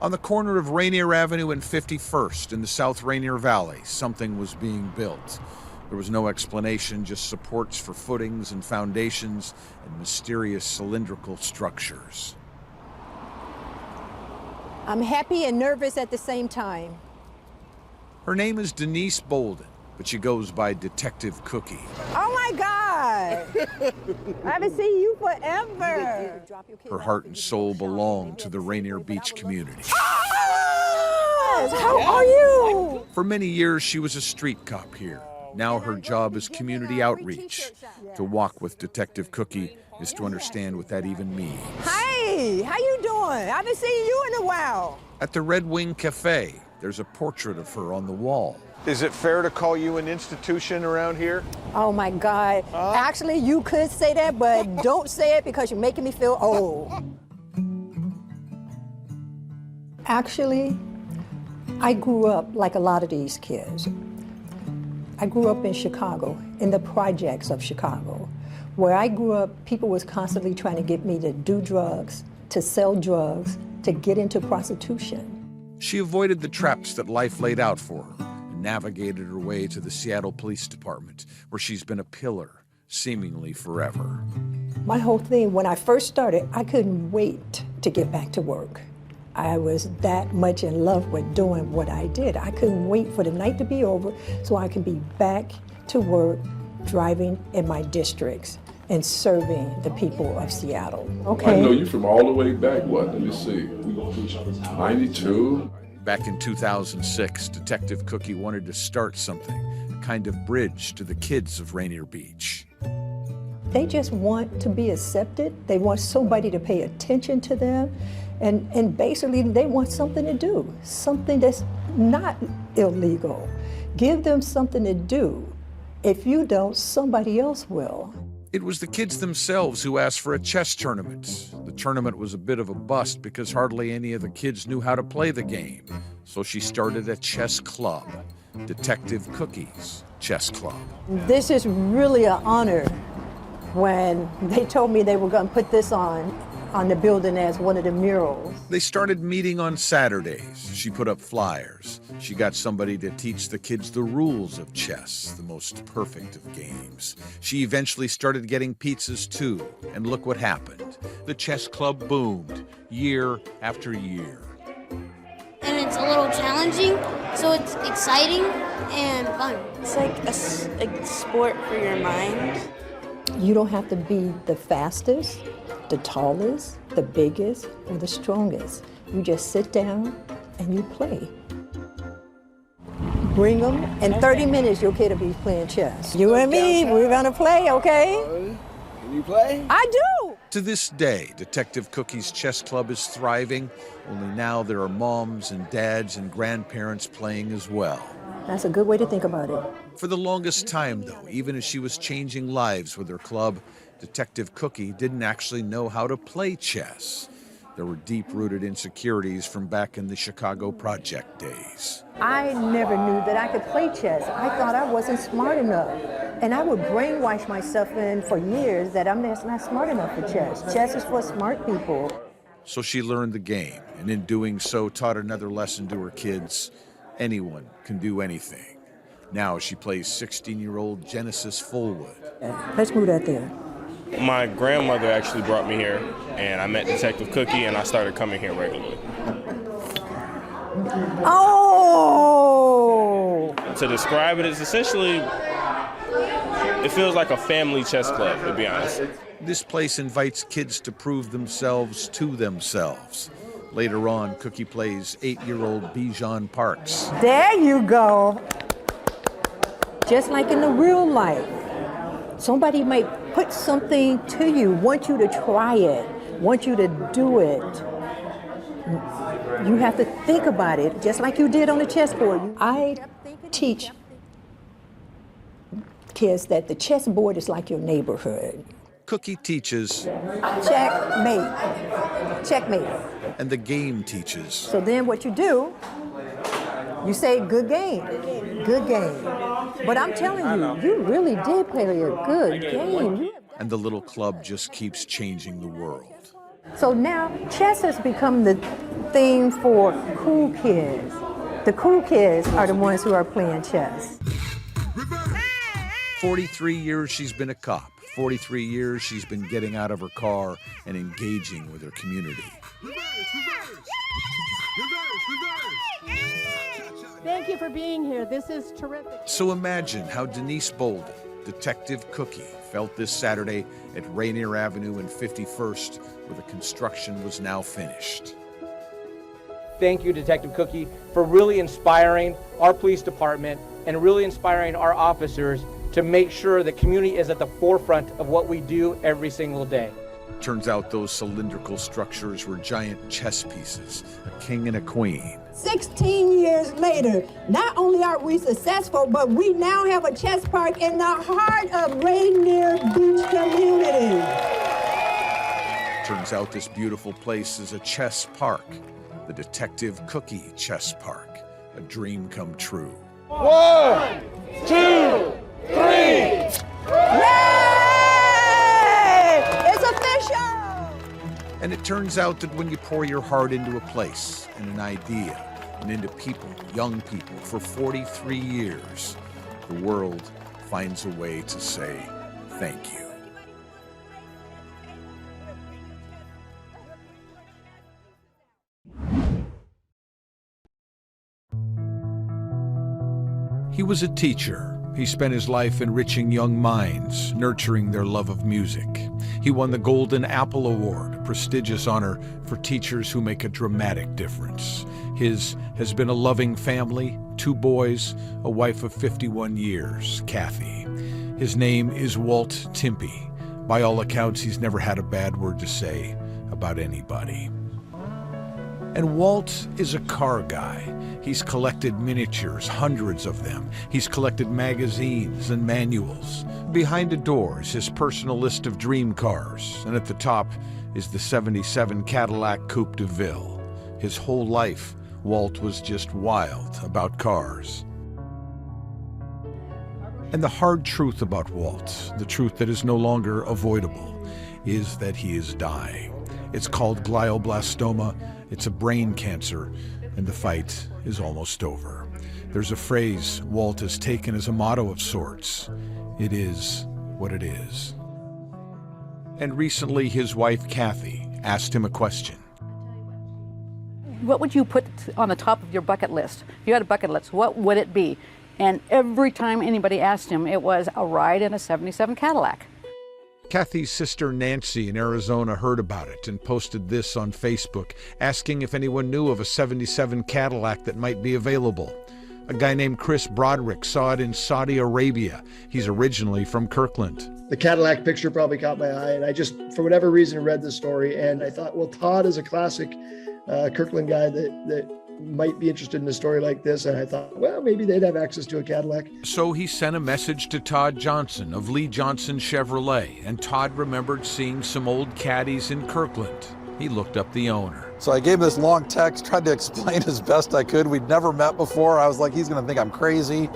On the corner of Rainier Avenue and 51st in the South Rainier Valley, something was being built. There was no explanation, just supports for footings and foundations and mysterious cylindrical structures. I'm happy and nervous at the same time. Her name is Denise Bolden, but she goes by Detective Cookie. Oh my God! I haven't seen you forever. Her heart and soul belong to the Rainier Beach community. How are you? For many years, she was a street cop here. Now her job is community outreach. To walk with Detective Cookie is to understand what that even means. Hey, how you doing? I haven't seen you in a while. At the Red Wing Cafe, there's a portrait of her on the wall. Is it fair to call you an institution around here? Oh my God. Actually, you could say that, but don't say it because you're making me feel old. Actually, I grew up like a lot of these kids. I grew up in Chicago, in the projects of Chicago. Where I grew up, people was constantly trying to get me to do drugs, to sell drugs, to get into prostitution. She avoided the traps that life laid out for her and navigated her way to the Seattle Police Department, where she's been a pillar, seemingly forever. My whole thing, when I first started, I couldn't wait to get back to work. I was that much in love with doing what I did. I couldn't wait for the night to be over so I can be back to work, driving in my districts and serving the people of Seattle. Okay. I know you from all the way back, what, let me see, 92? Back in 2006, Detective Cookie wanted to start something, a kind of bridge to the kids of Rainier Beach. They just want to be accepted. They want somebody to pay attention to them. And basically, they want something to do, something that's not illegal. Give them something to do. If you don't, somebody else will. It was the kids themselves who asked for a chess tournament. The tournament was a bit of a bust because hardly any of the kids knew how to play the game. So she started a chess club, Detective Cookie's Chess Club. This is really an honor when they told me they were going to put this on the building as one of the murals. They started meeting on Saturdays. She put up flyers. She got somebody to teach the kids the rules of chess, the most perfect of games. She eventually started getting pizzas too, and look what happened. The chess club boomed year after year. And it's a little challenging, so it's exciting and fun. It's like a sport for your mind. You don't have to be the fastest, the tallest, the biggest, or the strongest. You just sit down and you play. Bring them. In 30 minutes, your kid will be playing chess. You and me, we're gonna play, okay? Can you play? I do! To this day, Detective Cookie's Chess Club is thriving, only now there are moms and dads and grandparents playing as well. That's a good way to think about it. For the longest time, though, even as she was changing lives with her club, Detective Cookie didn't actually know how to play chess. There were deep-rooted insecurities from back in the Chicago project days. I never knew that I could play chess. I thought I wasn't smart enough. And I would brainwash myself in for years that I'm just not smart enough for chess. Chess is for smart people. So she learned the game, and in doing so, taught another lesson to her kids. Anyone can do anything. Now she plays 16-year-old Genesis Fullwood. Let's move that there. My grandmother actually brought me here, and I met Detective Cookie, and I started coming here regularly. Oh! To describe it, it's essentially, it feels like a family chess club, to be honest. This place invites kids to prove themselves to themselves. Later on, Cookie plays 8-year-old Bijan Parks. There you go. Just like in the real life. Somebody might put something to you, want you to try it, want you to do it. You have to think about it, just like you did on the chessboard. I teach kids that the chessboard is like your neighborhood. Cookie teaches. Checkmate. Checkmate. And the game teaches. So then what you do, you say, good game, good game. But I'm telling you, you really did play a good game. And the little club just keeps changing the world. So now chess has become the thing for cool kids. The cool kids are the ones who are playing chess. 43 years she's been a cop. 43 years she's been getting out of her car and engaging with her community. Thank you for being here. This is terrific. So imagine how Denise Bolden, Detective Cookie, felt this Saturday at Rainier Avenue and 51st, where the construction was now finished. Thank you, Detective Cookie, for really inspiring our police department and really inspiring our officers to make sure the community is at the forefront of what we do every single day. Turns out those cylindrical structures were giant chess pieces, a king and a queen. 16 years later, not only are we successful, but we now have a chess park in the heart of Rainier Beach community. Turns out this beautiful place is a chess park, the Detective Cookie Chess Park, a dream come true. 1, 2, 3! Yay! It's official! And it turns out that when you pour your heart into a place and an idea and into people, young people, for 43 years, the world finds a way to say thank you. He was a teacher. He spent his life enriching young minds, nurturing their love of music. He won the Golden Apple Award, a prestigious honor for teachers who make a dramatic difference. His has been a loving family, 2 boys, a wife of 51 years, Kathy. His name is Walt Timpey. By all accounts, he's never had a bad word to say about anybody. And Walt is a car guy. He's collected miniatures, hundreds of them. He's collected magazines and manuals. Behind a door is his personal list of dream cars, and at the top is the '77 Cadillac Coupe de Ville. His whole life, Walt was just wild about cars. And the hard truth about Walt, the truth that is no longer avoidable, is that he is dying. It's called glioblastoma. It's a brain cancer, and the fight is almost over. There's a phrase Walt has taken as a motto of sorts. It is what it is. And recently, his wife, Kathy, asked him a question. What would you put on the top of your bucket list? If you had a bucket list, what would it be? And every time anybody asked him, it was a ride in a '77 Cadillac. Kathy's sister Nancy in Arizona heard about it and posted this on Facebook, asking if anyone knew of a '77 Cadillac that might be available. A guy named Chris Broderick saw it in Saudi Arabia. He's originally from Kirkland. The Cadillac picture probably caught my eye, and I just, for whatever reason, read the story, and I thought, well, Todd is a classic Kirkland guy that might be interested in a story like this, and I thought, well, maybe they'd have access to a Cadillac. So he sent a message to Todd Johnson of Lee Johnson Chevrolet, and Todd remembered seeing some old Caddies in Kirkland. He looked up the owner. So I gave him this long text, tried to explain as best I could. We'd never met before. I was like, he's gonna think I'm crazy.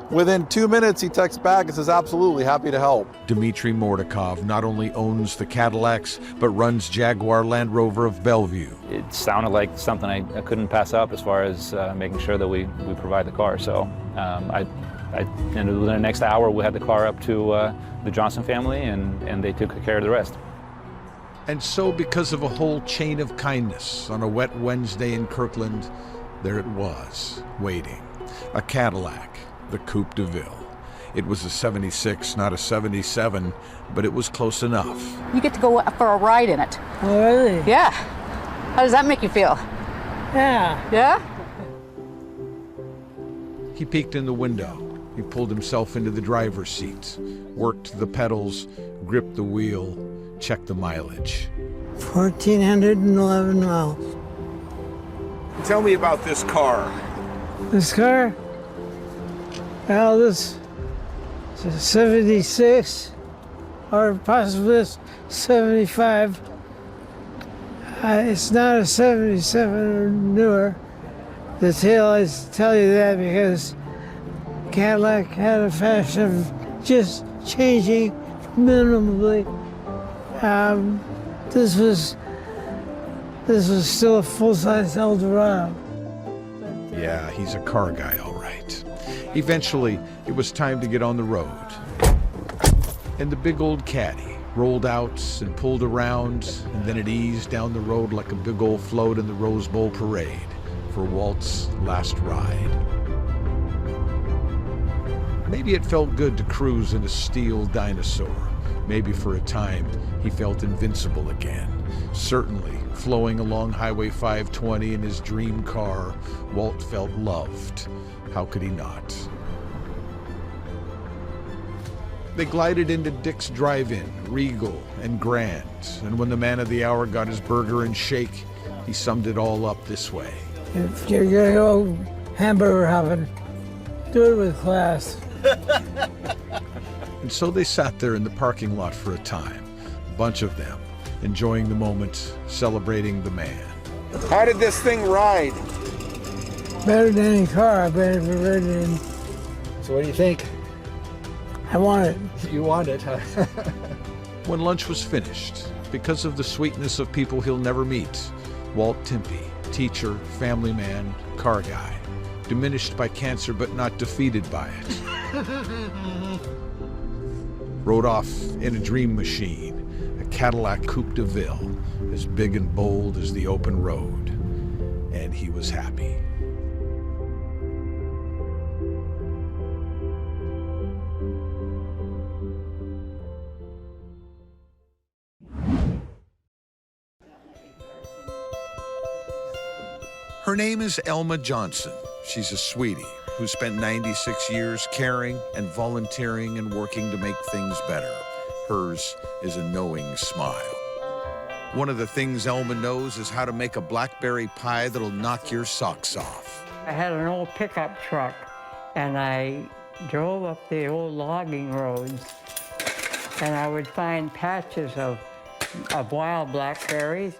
Within 2 minutes, he texts back and says, absolutely, happy to help. Dmitry Mordakov not only owns the Cadillacs, but runs Jaguar Land Rover of Bellevue. It sounded like something I couldn't pass up as far as making sure that we provide the car. So and within the next hour, we had the car up to the Johnson family, and they took care of the rest. And so, because of a whole chain of kindness, on a wet Wednesday in Kirkland, there it was, waiting. A Cadillac, the Coupe de Ville. It was a '76, not a '77, but it was close enough. You get to go for a ride in it. Oh, really? Yeah. How does that make you feel? Yeah. Yeah? He peeked in the window. He pulled himself into the driver's seat, worked the pedals, gripped the wheel, checked the mileage. 1,411 miles. Tell me about this car. This car? Well, this is a 76 or possibly 75. It's not a 77 or newer. I tell you that because Cadillac had a fashion of just changing minimally. This was still a full-size Eldorado. Yeah, he's a car guy, all right. Eventually, it was time to get on the road. And the big old caddy rolled out and pulled around, and then it eased down the road like a big old float in the Rose Bowl parade for Walt's last ride. Maybe it felt good to cruise in a steel dinosaur. Maybe for a time, he felt invincible again. Certainly, flowing along Highway 520 in his dream car, Walt felt loved. How could he not? They glided into Dick's Drive-In, regal and grand, and when the man of the hour got his burger and shake, he summed it all up this way. If you're gonna go hamburger hopping, do it with class. And so they sat there in the parking lot for a time, a bunch of them, enjoying the moment, celebrating the man. How did this thing ride? Better than any car I've ever ridden in. So what do you think? I want it. You want it, huh? When lunch was finished, because of the sweetness of people he'll never meet, Walt Timpey, teacher, family man, car guy, diminished by cancer but not defeated by it, rode off in a dream machine, a Cadillac Coupe de Ville, as big and bold as the open road, and he was happy. Her name is Elma Johnson. She's a sweetie who spent 96 years caring and volunteering and working to make things better. Hers is a knowing smile. One of the things Elma knows is how to make a blackberry pie that'll knock your socks off. I had an old pickup truck, and I drove up the old logging roads, and I would find patches of wild blackberries.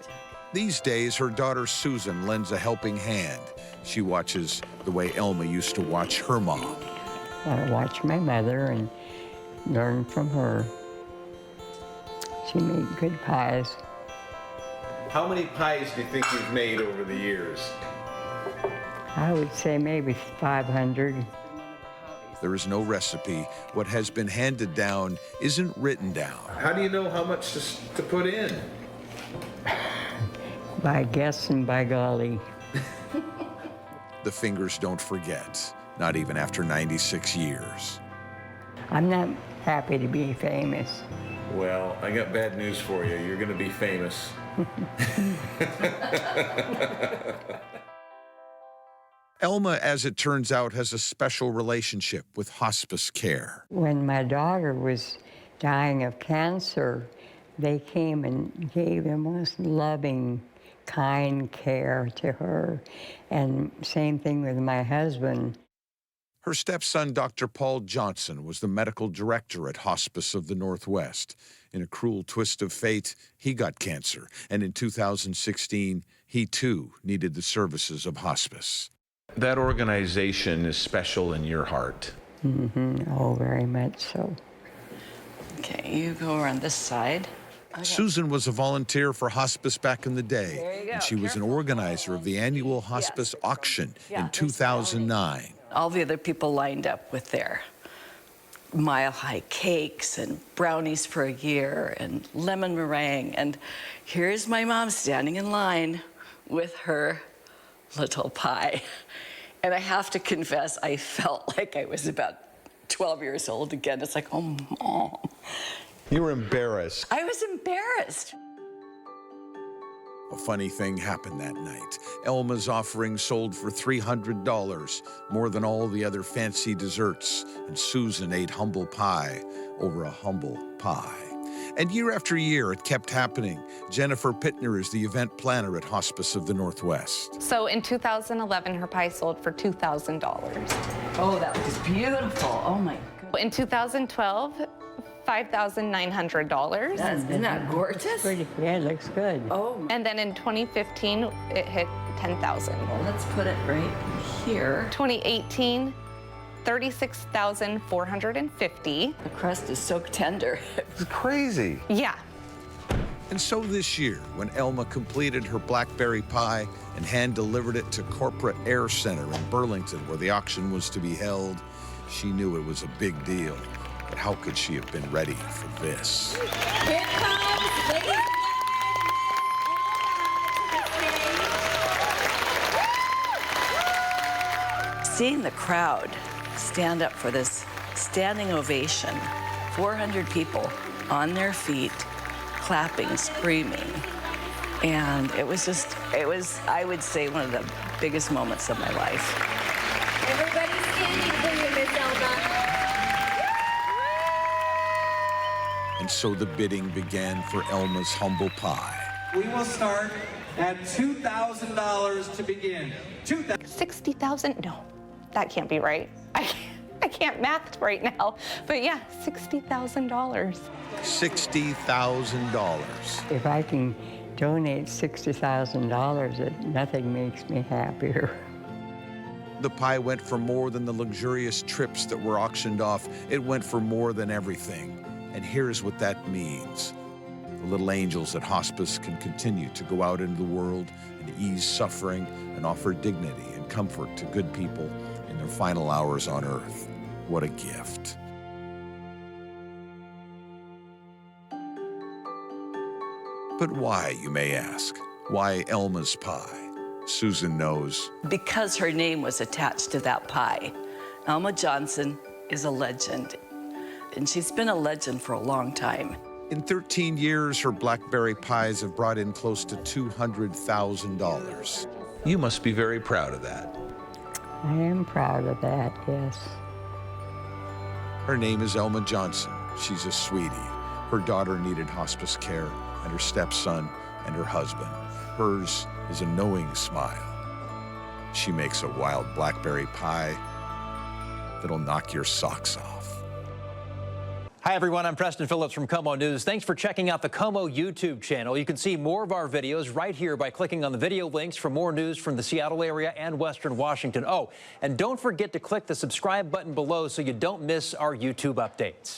These days, her daughter Susan lends a helping hand. She watches the way Elma used to watch her mom. I watched my mother and learned from her. She made good pies. How many pies do you think you've made over the years? I would say maybe 500. There is no recipe. What has been handed down isn't written down. How do you know how much to put in? By guess and by golly. The fingers don't forget, not even after 96 years. I'm not happy to be famous. Well, I got bad news for you. You're going to be famous. Elma, as it turns out, has a special relationship with hospice care. When my daughter was dying of cancer, they came and gave the most loving, kind care to her. And same thing with my husband. Her stepson, Dr. Paul Johnson, was the medical director at Hospice of the Northwest. In a cruel twist of fate, he got cancer, and in 2016, he too needed the services of hospice. That organization is special in your heart. Mm-hmm. Oh, very much so. Okay, you go around this side. Okay. Susan was a volunteer for hospice back in the day, and she was an organizer of the annual hospice auction in 2009. All the other people lined up with their mile-high cakes and brownies for a year and lemon meringue. And here's my mom standing in line with her little pie. And I have to confess, I felt like I was about 12 years old again. It's like, oh, Mom. You were embarrassed. I was embarrassed. A funny thing happened that night. Elma's offering sold for $300, more than all the other fancy desserts, and Susan ate humble pie over a humble pie. And year after year, it kept happening. Jennifer Pittner is the event planner at Hospice of the Northwest. So in 2011, her pie sold for $2,000. Oh, that was beautiful. Oh, my God. In 2012, $5,900. Isn't that gorgeous? Pretty, yeah, it looks good. Oh. And then in 2015, it hit $10,000. Well, let's put it right here. 2018, $36,450. The crust is so tender. It's crazy. Yeah. And so this year, when Elma completed her blackberry pie and hand-delivered it to Corporate Air Center in Burlington, where the auction was to be held, she knew it was a big deal. But how could she have been ready for this? Here comes, ladies and gentlemen, Seeing the crowd stand up for this standing ovation, 400 people on their feet, clapping, screaming. And it was, I would say, one of the biggest moments of my life. everybody's standing for you, Miss Elma. And so the bidding began for Elma's humble pie. We will start at $2,000 to begin. $60,000? No, that can't be right. I can't math right now, but yeah, $60,000. $60,000. If I can donate $60,000, nothing makes me happier. The pie went for more than the luxurious trips that were auctioned off. It went for more than everything. And here's what that means. The little angels at hospice can continue to go out into the world and ease suffering and offer dignity and comfort to good people in their final hours on earth. What a gift. But why, you may ask? Why Elma's pie? Susan knows. Because her name was attached to that pie. Elma Johnson is a legend, and she's been a legend for a long time. In 13 years, her blackberry pies have brought in close to $200,000. You must be very proud of that. I am proud of that, yes. Her name is Elma Johnson. She's a sweetie. Her daughter needed hospice care, and her stepson and her husband. Hers is a knowing smile. She makes a wild blackberry pie that'll knock your socks off. Hi everyone, I'm Preston Phillips from KOMO News. Thanks for checking out the KOMO YouTube channel. You can see more of our videos right here by clicking on the video links for more news from the Seattle area and Western Washington. Oh, and don't forget to click the subscribe button below so you don't miss our YouTube updates.